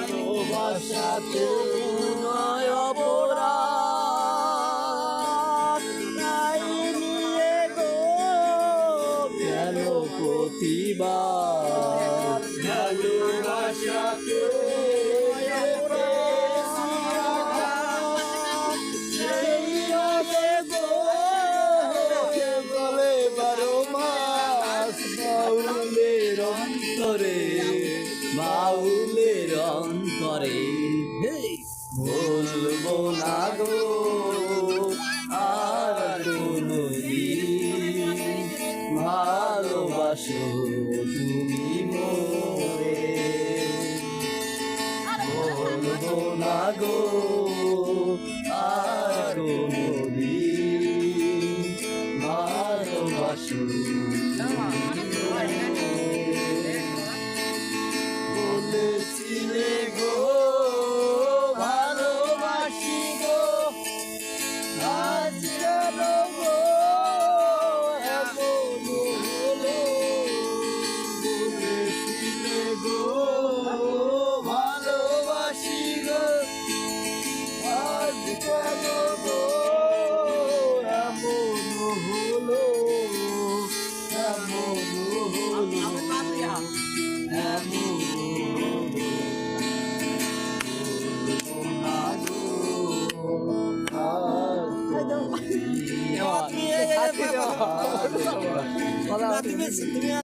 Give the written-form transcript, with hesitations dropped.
ভালোবাসাতে নয় অপরাধ নাই নিয়ে গো কেন প্রতিবার ভালোবাসাতে বাউলের অন্তরে বলবো না গো আর কোনদিন ভালোবাসো তুমি মোরে বলবো না গো আর কোনদিন ভালোবাসো বলেছিলে গো ভালোবাসি গো আজ কেন গো এমন হলো বলেছিলে গো ভালোবাসি গো আজ কেন গো এমন হলো এমন হলো